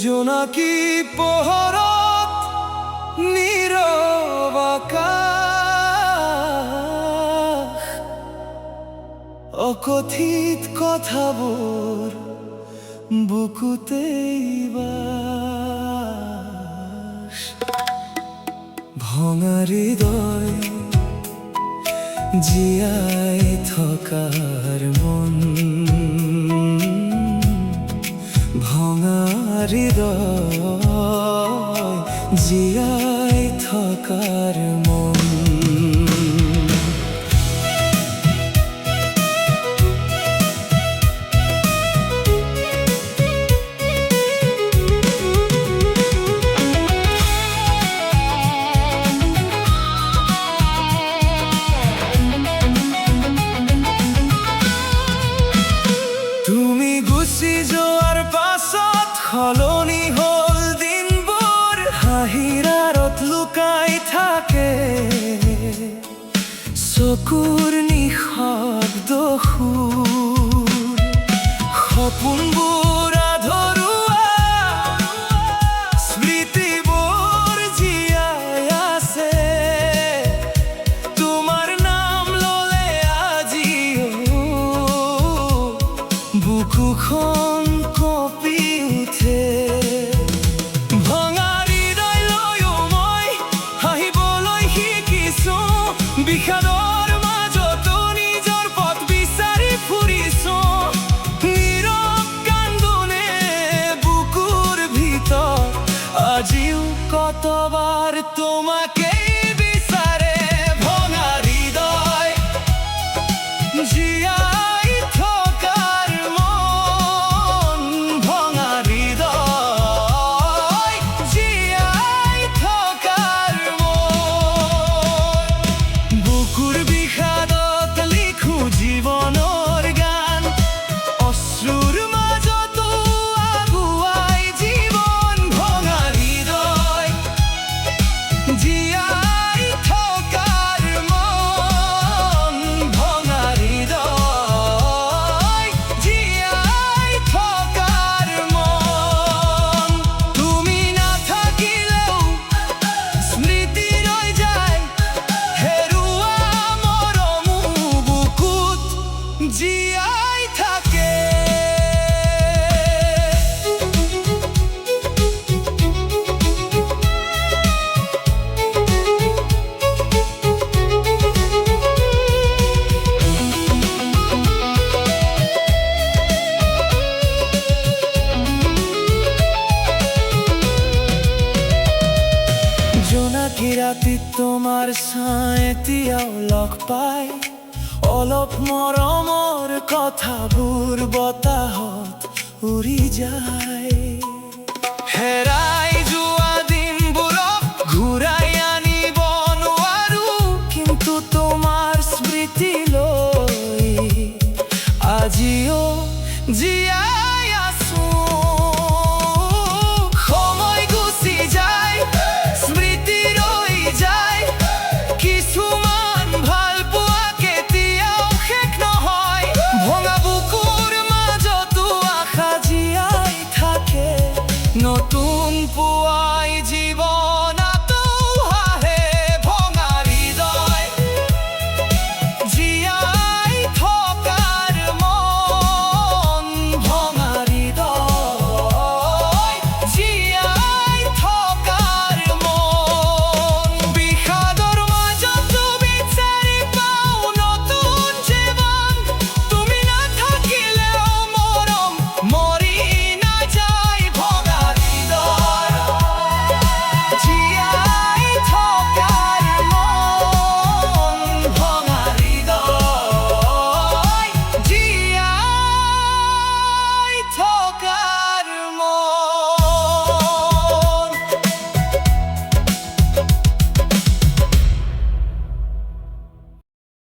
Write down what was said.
জোনাকি পোহৰত নীৰৱ আকাশ, অকথিত কথাবোৰ বুকুতেই বাস। ভঙা হৃদয় জীয়াই থকাৰ মন, ভঙা হৃদয় জীয়াই থকাৰ মন। তুমি গুচি যোৱাৰ পাছত সলনি হ'ল দিনবোৰ, হাঁহিৰ আঁৰত লুকাই থাকে চকুৰ নিঃশব্দ সুৰ। সপোনবোৰ আধৰুৱা, স্মৃতিবোৰ জীয়াই আছে তোমাৰ নাম ল'লে আজিও বুকুখন কঁপি উঠে। ভঙা হৃদয় লৈও মই হাঁহিবলৈ শিকিছো, বিষাদৰ মাজতো নিজৰ পথ বিচাৰি ফুৰিছো। নীৰৱ কান্দোনে বুকুৰ ভিতৰত আজিও কতবাৰ তোমাকেই বিচাৰে। ভঙা হৃদয় জীয়াই থকাৰ মন, ভঙা হৃদয় জীয়াই থকাৰ মন। বুকুৰ বিষাদত লিখো জীৱনৰ গান, অশ্ৰুৰ মাজতো আগুৱাই জীৱন। ভঙা হৃদয় জীয়াই থকাৰ মন, ভঙা হৃদয় জীয়াই থকাৰ মন। তুমি নাথাকিলেও স্মৃতি ৰৈ যায়, হেৰুৱা মৰমো বুকুত জীয়াই থাকে। জোনাকী ৰাতিত তোমাৰ ছাঁ এতিয়াও লগ পাই, অলপ মৰমৰ কথাবোৰ বতাহত উৰি যায়। হেৰা